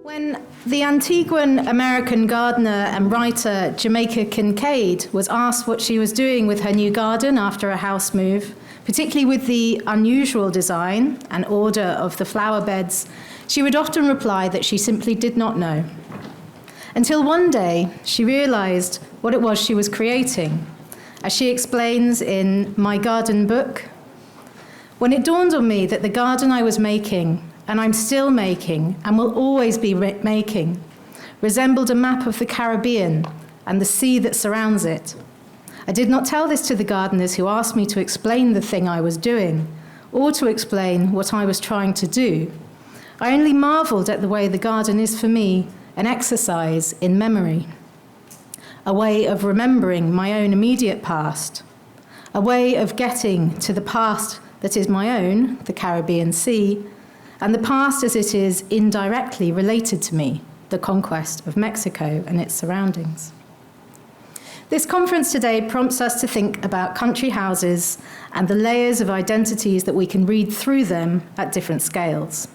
When the Antiguan-American gardener and writer Jamaica Kincaid was asked what she was doing with her new garden after a house move, particularly with the unusual design and order of the flower beds, she would often reply that she simply did not know. Until one day, she realized what it was she was creating. As she explains in My Garden book, when it dawned on me that the garden I was making, and I'm still making, and will always be making, resembled a map of the Caribbean and the sea that surrounds it. I did not tell this to the gardeners who asked me to explain the thing I was doing, or to explain what I was trying to do. I only marveled at the way the garden is for me an exercise in memory, a way of remembering my own immediate past, a way of getting to the past that is my own, the Caribbean Sea, and the past as it is indirectly related to me, the conquest of Mexico and its surroundings. This conference today prompts us to think about country houses and the layers of identities that we can read through them at different scales.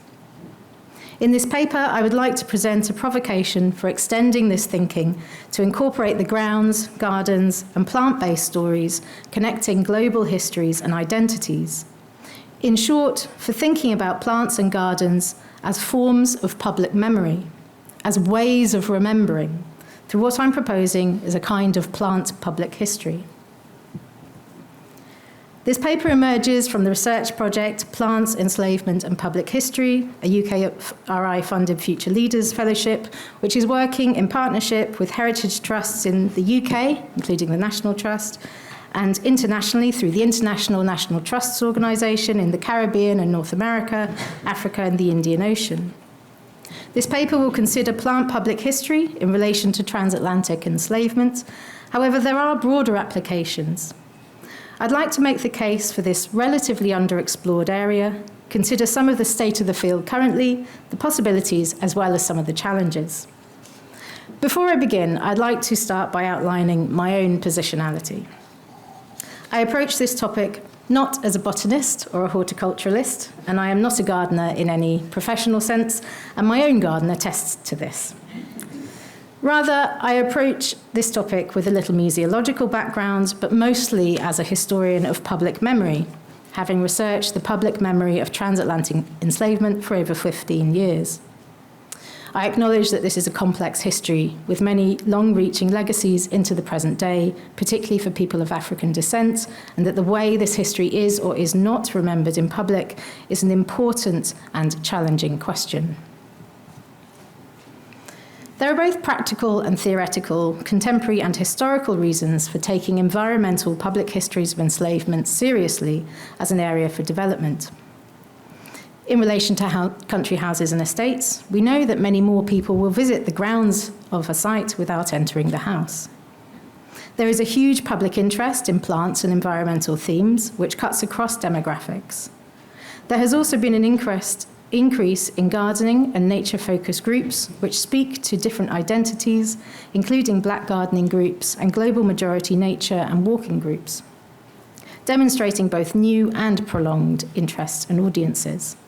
In this paper, I would like to present a provocation for extending this thinking to incorporate the grounds, gardens, and plant-based stories connecting global histories and identities. In short, for thinking about plants and gardens as forms of public memory, as ways of remembering, through what I'm proposing is a kind of plant public history. This paper emerges from the research project Plants, Enslavement and Public History, a UKRI-funded Future Leaders Fellowship, which is working in partnership with heritage trusts in the UK, including the National Trust, and internationally through the International National Trusts Organization in the Caribbean and North America, Africa and the Indian Ocean. This paper will consider plant public history in relation to transatlantic enslavement. However, there are broader applications. I'd like to make the case for this relatively underexplored area, consider some of the state of the field currently, the possibilities, as well as some of the challenges. Before I begin, I'd like to start by outlining my own positionality. I approach this topic not as a botanist or a horticulturalist, and I am not a gardener in any professional sense, and my own garden attests to this. Rather, I approach this topic with a little museological background, but mostly as a historian of public memory, having researched the public memory of transatlantic enslavement for over 15 years. I acknowledge that this is a complex history with many long-reaching legacies into the present day, particularly for people of African descent, and that the way this history is or is not remembered in public is an important and challenging question. There are both practical and theoretical, contemporary and historical reasons for taking environmental public histories of enslavement seriously as an area for development. In relation to country houses and estates, we know that many more people will visit the grounds of a site without entering the house. There is a huge public interest in plants and environmental themes, which cuts across demographics. There has also been an increase in gardening and nature-focused groups, which speak to different identities, including Black gardening groups and global majority nature and walking groups, demonstrating both new and prolonged interests and audiences.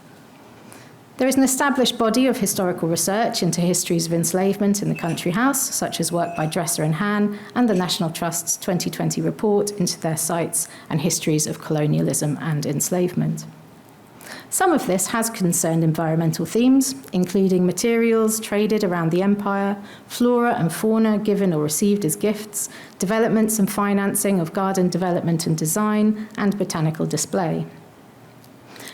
There is an established body of historical research into histories of enslavement in the country house, such as work by Dresser and Hann and the National Trust's 2020 report into their sites and histories of colonialism and enslavement. Some of this has concerned environmental themes, including materials traded around the empire, flora and fauna given or received as gifts, developments and financing of garden development and design, and botanical display.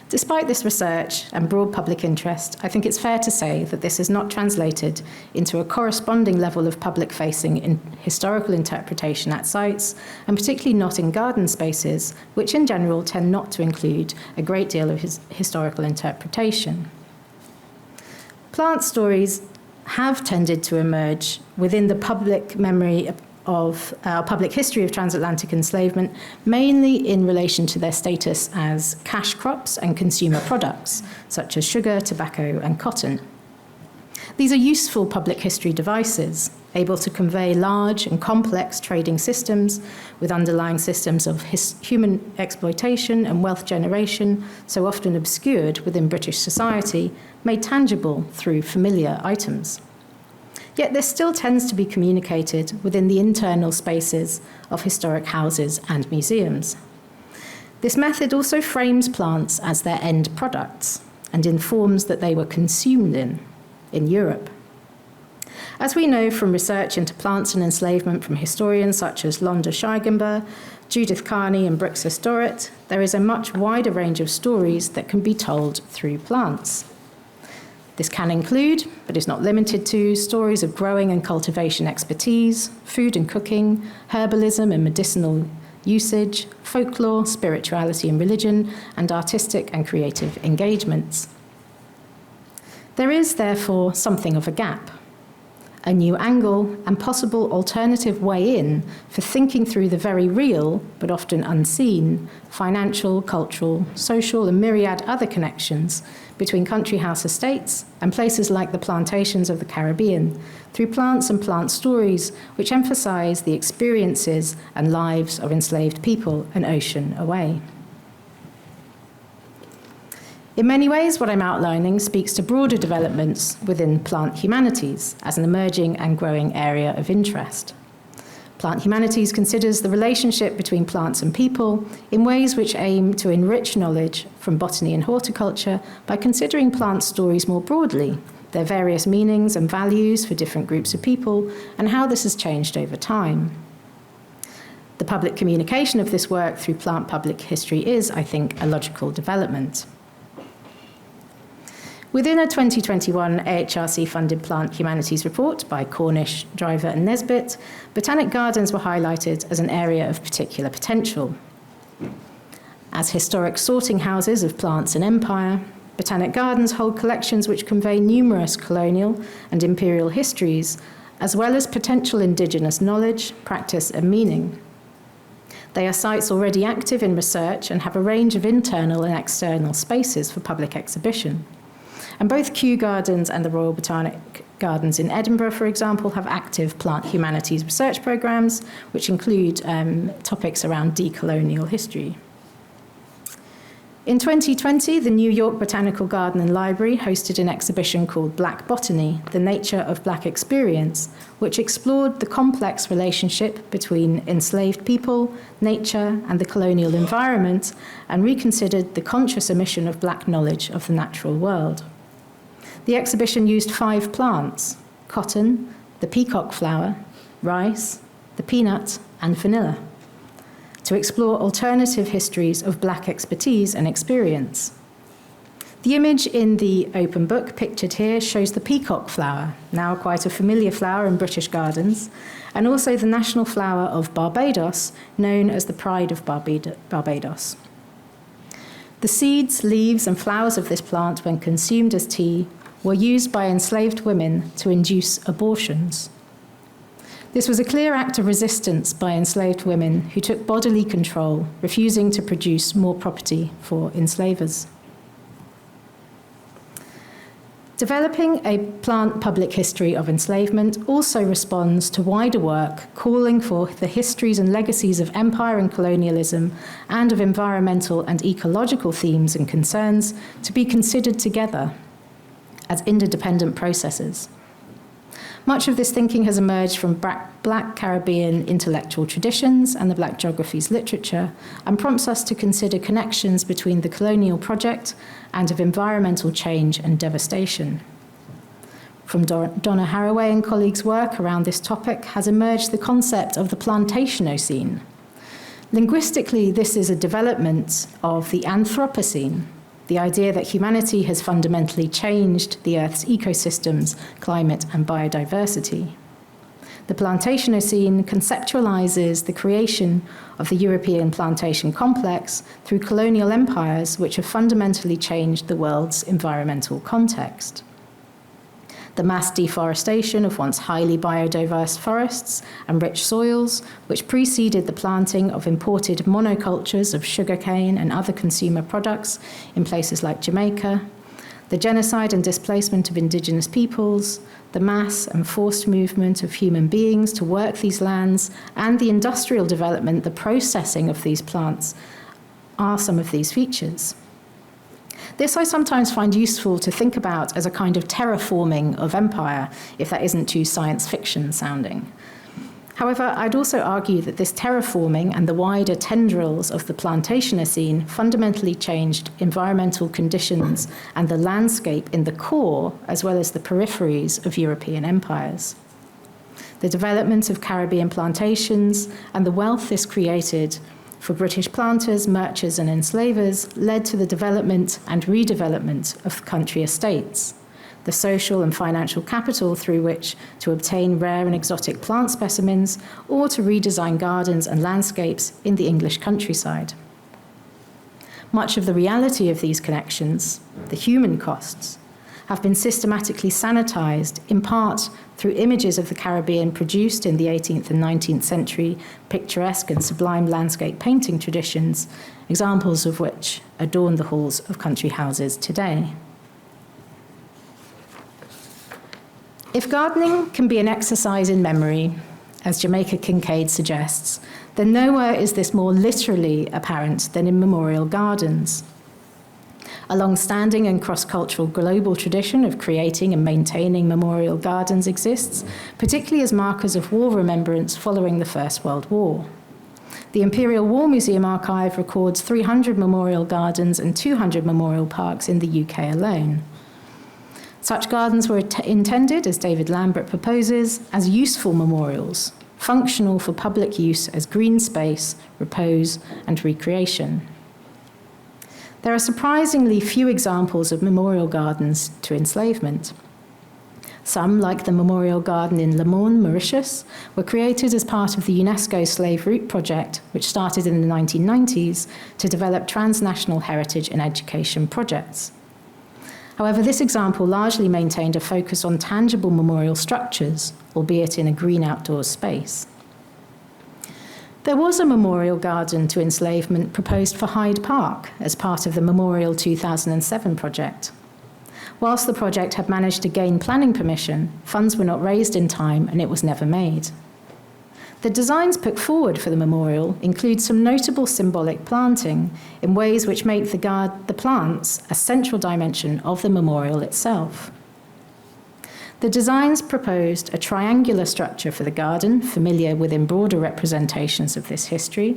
Despite this research and broad public interest, I think it's fair to say that this has not translated into a corresponding level of public-facing in historical interpretation at sites, and particularly not in garden spaces, which in general tend not to include a great deal of historical interpretation. Plant stories have tended to emerge within the public memory of our public history of transatlantic enslavement, mainly in relation to their status as cash crops and consumer products, such as sugar, tobacco, and cotton. These are useful public history devices, able to convey large and complex trading systems with underlying systems of human exploitation and wealth generation, so often obscured within British society, made tangible through familiar items. Yet this still tends to be communicated within the internal spaces of historic houses and museums. This method also frames plants as their end products and informs that they were consumed in Europe. As we know from research into plants and enslavement from historians such as Londa Scheigenber, Judith Carney and Brixis Dorrit, there is a much wider range of stories that can be told through plants. This can include, but is not limited to, stories of growing and cultivation expertise, food and cooking, herbalism and medicinal usage, folklore, spirituality and religion, and artistic and creative engagements. There is, therefore, something of a gap, a new angle and possible alternative way in for thinking through the very real, but often unseen, financial, cultural, social, and myriad other connections between country house estates and places like the plantations of the Caribbean, through plants and plant stories which emphasize the experiences and lives of enslaved people an ocean away. In many ways, what I'm outlining speaks to broader developments within plant humanities as an emerging and growing area of interest. Plant humanities considers the relationship between plants and people in ways which aim to enrich knowledge from botany and horticulture by considering plant stories more broadly, their various meanings and values for different groups of people, and how this has changed over time. The public communication of this work through plant public history is, I think, a logical development. Within a 2021 AHRC-funded Plant Humanities report by Cornish, Driver and Nesbitt, botanic gardens were highlighted as an area of particular potential. As historic sorting houses of plants and empire, botanic gardens hold collections which convey numerous colonial and imperial histories, as well as potential indigenous knowledge, practice and meaning. They are sites already active in research and have a range of internal and external spaces for public exhibition. And both Kew Gardens and the Royal Botanic Gardens in Edinburgh, for example, have active plant humanities research programs, which include topics around decolonial history. In 2020, the New York Botanical Garden and Library hosted an exhibition called Black Botany, The Nature of Black Experience, which explored the complex relationship between enslaved people, nature, and the colonial environment, and reconsidered the conscious omission of Black knowledge of the natural world. The exhibition used 5 plants: cotton, the peacock flower, rice, the peanut, and vanilla, to explore alternative histories of Black expertise and experience. The image in the open book pictured here shows the peacock flower, now quite a familiar flower in British gardens, and also the national flower of Barbados, known as the Pride of Barbados. The seeds, leaves, and flowers of this plant, when consumed as tea, were used by enslaved women to induce abortions. This was a clear act of resistance by enslaved women who took bodily control, refusing to produce more property for enslavers. Developing a plant public history of enslavement also responds to wider work calling for the histories and legacies of empire and colonialism and of environmental and ecological themes and concerns to be considered together as interdependent processes. Much of this thinking has emerged from Black Caribbean intellectual traditions and the Black geographies literature, and prompts us to consider connections between the colonial project and of environmental change and devastation. From Donna Haraway and colleagues' work around this topic has emerged the concept of the Plantationocene. Linguistically, this is a development of the Anthropocene, the idea that humanity has fundamentally changed the Earth's ecosystems, climate, and biodiversity. The Plantationocene conceptualizes the creation of the European plantation complex through colonial empires which have fundamentally changed the world's environmental context. The mass deforestation of once highly biodiverse forests and rich soils, which preceded the planting of imported monocultures of sugarcane and other consumer products in places like Jamaica. the genocide and displacement of indigenous peoples, the mass and forced movement of human beings to work these lands, and the industrial development, the processing of these plants, are some of these features. This I sometimes find useful to think about as a kind of terraforming of empire, if that isn't too science fiction sounding. However, I'd also argue that this terraforming and the wider tendrils of the Plantationocene fundamentally changed environmental conditions and the landscape in the core as well as the peripheries of European empires. The development of Caribbean plantations and the wealth this created for British planters, merchants, and enslavers led to the development and redevelopment of country estates, the social and financial capital through which to obtain rare and exotic plant specimens or to redesign gardens and landscapes in the English countryside. Much of the reality of these connections, the human costs, have been systematically sanitized, in part through images of the Caribbean produced in the 18th and 19th century picturesque and sublime landscape painting traditions, examples of which adorn the halls of country houses today. If gardening can be an exercise in memory, as Jamaica Kincaid suggests, then nowhere is this more literally apparent than in memorial gardens. A long-standing and cross-cultural global tradition of creating and maintaining memorial gardens exists, particularly as markers of war remembrance following the First World War. The Imperial War Museum Archive records 300 memorial gardens and 200 memorial parks in the UK alone. Such gardens were intended, as David Lambert proposes, as useful memorials, functional for public use as green space, repose, and recreation. There are surprisingly few examples of memorial gardens to enslavement. Some, like the Memorial Garden in Le Morne, Mauritius, were created as part of the UNESCO Slave Route project, which started in the 1990s to develop transnational heritage and education projects. However, this example largely maintained a focus on tangible memorial structures, albeit in a green outdoor space. There was a memorial garden to enslavement proposed for Hyde Park as part of the Memorial 2007 project. Whilst the project had managed to gain planning permission, funds were not raised in time and it was never made. The designs put forward for the memorial include some notable symbolic planting in ways which make the plants a central dimension of the memorial itself. The designs proposed a triangular structure for the garden, familiar within broader representations of this history,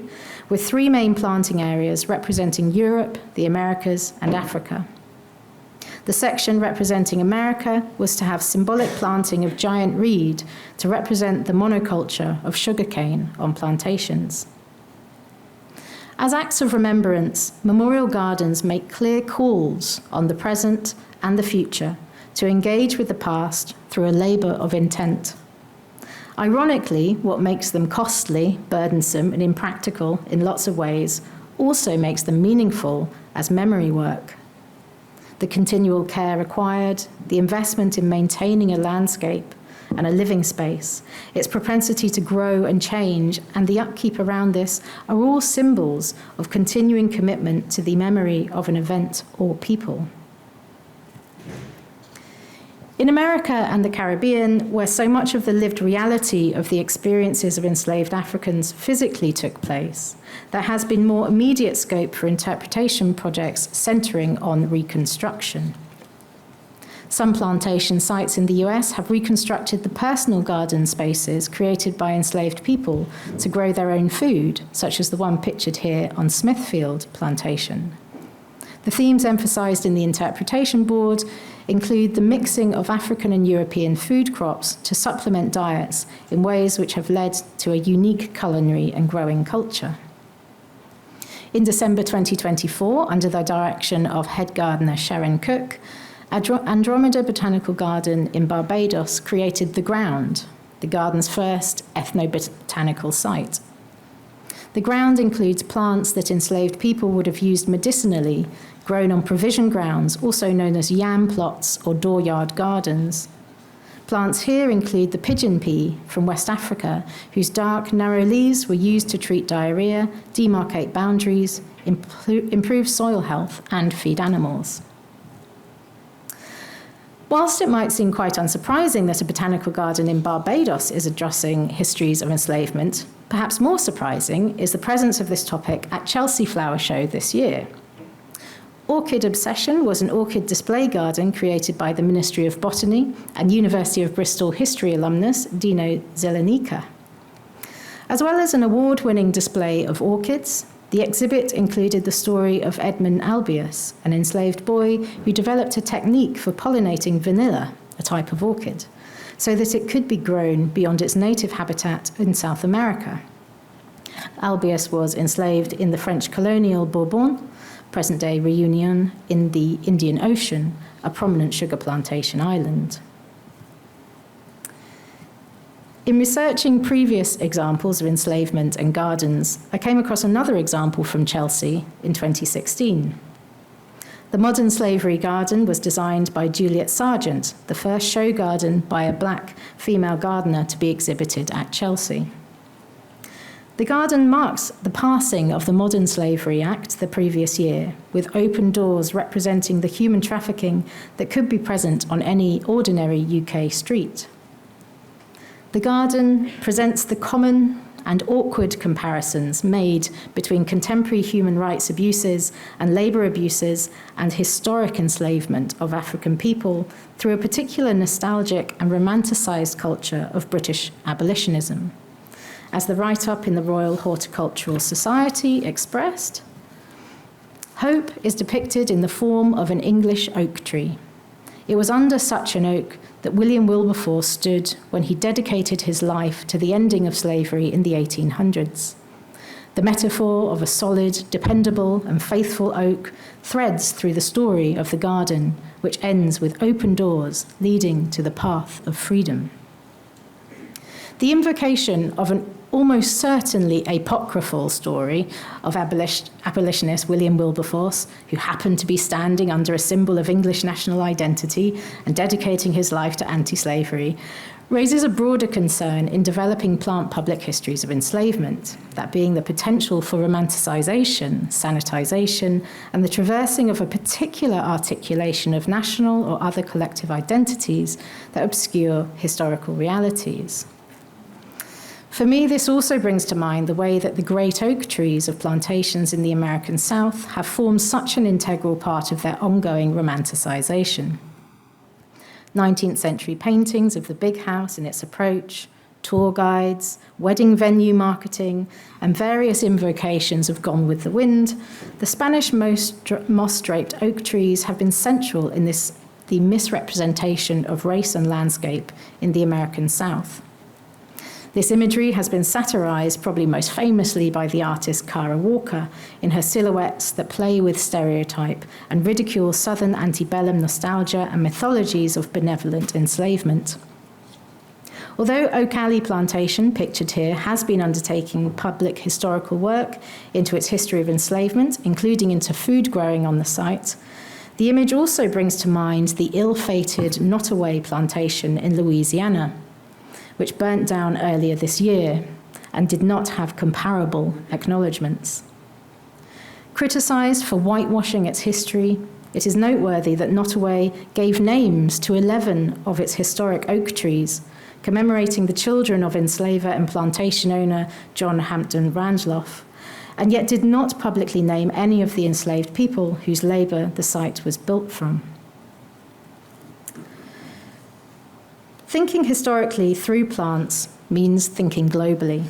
with three main planting areas representing Europe, the Americas, and Africa. The section representing America was to have symbolic planting of giant reed to represent the monoculture of sugarcane on plantations. As acts of remembrance, memorial gardens make clear calls on the present and the future to engage with the past through a labor of intent. Ironically, what makes them costly, burdensome, and impractical in lots of ways also makes them meaningful as memory work. The continual care required, the investment in maintaining a landscape and a living space, its propensity to grow and change, and the upkeep around this are all symbols of continuing commitment to the memory of an event or people. In America and the Caribbean, where so much of the lived reality of the experiences of enslaved Africans physically took place, there has been more immediate scope for interpretation projects centering on reconstruction. Some plantation sites in the US have reconstructed the personal garden spaces created by enslaved people to grow their own food, such as the one pictured here on Smithfield Plantation. The themes emphasized in the interpretation board include the mixing of African and European food crops to supplement diets in ways which have led to a unique culinary and growing culture. In December 2024, under the direction of head gardener Sharon Cook, Andromeda Botanical Garden in Barbados created The Ground, the garden's first ethnobotanical site. The ground includes plants that enslaved people would have used medicinally, grown on provision grounds, also known as yam plots or dooryard gardens. Plants here include the pigeon pea from West Africa, whose dark, narrow leaves were used to treat diarrhea, demarcate boundaries, improve soil health, and feed animals. Whilst it might seem quite unsurprising that a botanical garden in Barbados is addressing histories of enslavement, perhaps more surprising is the presence of this topic at Chelsea Flower Show this year. Orchid Obsession was an orchid display garden created by the Ministry of Botany and University of Bristol history alumnus Dino Zelenika. As well as an award-winning display of orchids, the exhibit included the story of Edmund Albius, an enslaved boy who developed a technique for pollinating vanilla, a type of orchid, so that it could be grown beyond its native habitat in South America. Albius was enslaved in the French colonial Bourbon, present-day Réunion, in the Indian Ocean, a prominent sugar plantation island. In researching previous examples of enslavement and gardens, I came across another example from Chelsea in 2016. The modern slavery garden was designed by Juliet Sargent, the first show garden by a black female gardener to be exhibited at Chelsea. The garden marks the passing of the Modern Slavery Act the previous year, with open doors representing the human trafficking that could be present on any ordinary UK street. The garden presents the common and awkward comparisons made between contemporary human rights abuses and labour abuses and historic enslavement of African people through a particular nostalgic and romanticised culture of British abolitionism. As the write-up in the Royal Horticultural Society expressed, hope is depicted in the form of an English oak tree. It was under such an oak that William Wilberforce stood when he dedicated his life to the ending of slavery in the 1800s. The metaphor of a solid, dependable, and faithful oak threads through the story of the garden, which ends with open doors leading to the path of freedom. The invocation of an almost certainly apocryphal story of abolitionist William Wilberforce, who happened to be standing under a symbol of English national identity and dedicating his life to anti-slavery, raises a broader concern in developing plant public histories of enslavement, that being the potential for romanticisation, sanitisation, and the traversing of a particular articulation of national or other collective identities that obscure historical realities. For me, this also brings to mind the way that the great oak trees of plantations in the American South have formed such an integral part of their ongoing romanticisation. 19th century paintings of the big house and its approach, tour guides, wedding venue marketing, and various invocations of Gone with the Wind, the Spanish moss-draped oak trees have been central in the misrepresentation of race and landscape in the American South. This imagery has been satirized, probably most famously by the artist Kara Walker, in her silhouettes that play with stereotype and ridicule Southern antebellum nostalgia and mythologies of benevolent enslavement. Although Oak Alley Plantation, pictured here, has been undertaking public historical work into its history of enslavement, including into food growing on the site, the image also brings to mind the ill-fated Nottoway Plantation in Louisiana, which burnt down earlier this year and did not have comparable acknowledgements. Criticised for whitewashing its history, it is noteworthy that Nottoway gave names to 11 of its historic oak trees, commemorating the children of enslaver and plantation owner John Hampton Randolph, and yet did not publicly name any of the enslaved people whose labour the site was built from. Thinking historically through plants means thinking globally.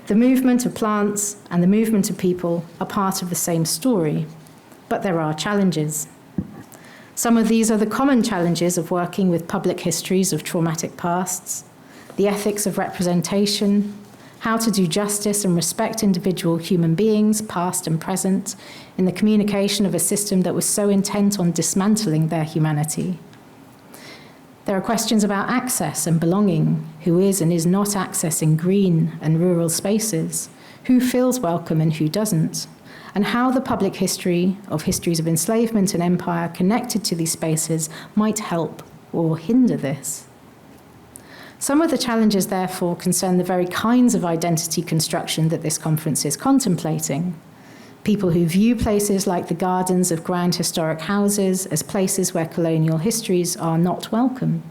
The movement of plants and the movement of people are part of the same story, but there are challenges. Some of these are the common challenges of working with public histories of traumatic pasts, the ethics of representation, how to do justice and respect individual human beings, past and present, in the communication of a system that was so intent on dismantling their humanity. There are questions about access and belonging, who is and is not accessing green and rural spaces, who feels welcome and who doesn't, and how the public history of histories of enslavement and empire connected to these spaces might help or hinder this. Some of the challenges, therefore, concern the very kinds of identity construction that this conference is contemplating. People who view places like the gardens of grand historic houses as places where colonial histories are not welcome,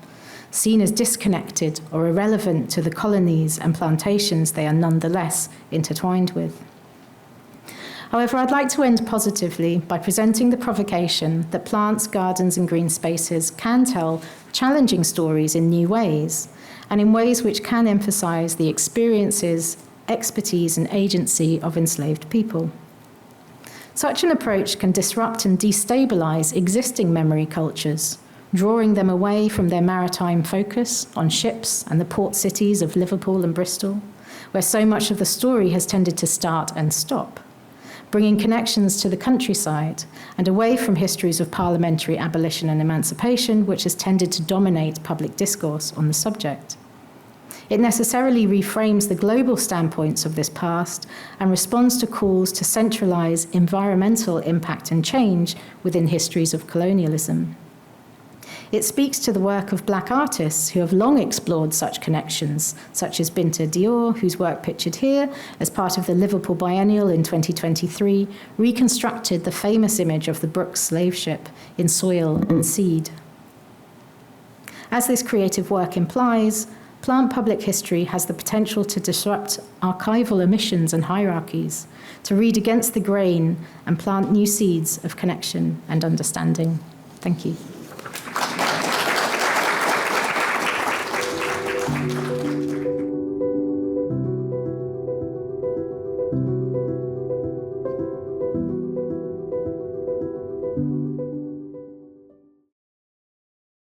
seen as disconnected or irrelevant to the colonies and plantations they are nonetheless intertwined with. However, I'd like to end positively by presenting the provocation that plants, gardens, and green spaces can tell challenging stories in new ways, and in ways which can emphasize the experiences, expertise, and agency of enslaved people. Such an approach can disrupt and destabilize existing memory cultures, drawing them away from their maritime focus on ships and the port cities of Liverpool and Bristol, where so much of the story has tended to start and stop, bringing connections to the countryside and away from histories of parliamentary abolition and emancipation, which has tended to dominate public discourse on the subject. It necessarily reframes the global standpoints of this past and responds to calls to centralize environmental impact and change within histories of colonialism. It speaks to the work of Black artists who have long explored such connections, such as Binta Dior, whose work pictured here as part of the Liverpool Biennial in 2023, reconstructed the famous image of the Brooks slave ship in soil and seed. As this creative work implies, plant public history has the potential to disrupt archival omissions and hierarchies, to read against the grain and plant new seeds of connection and understanding. Thank you.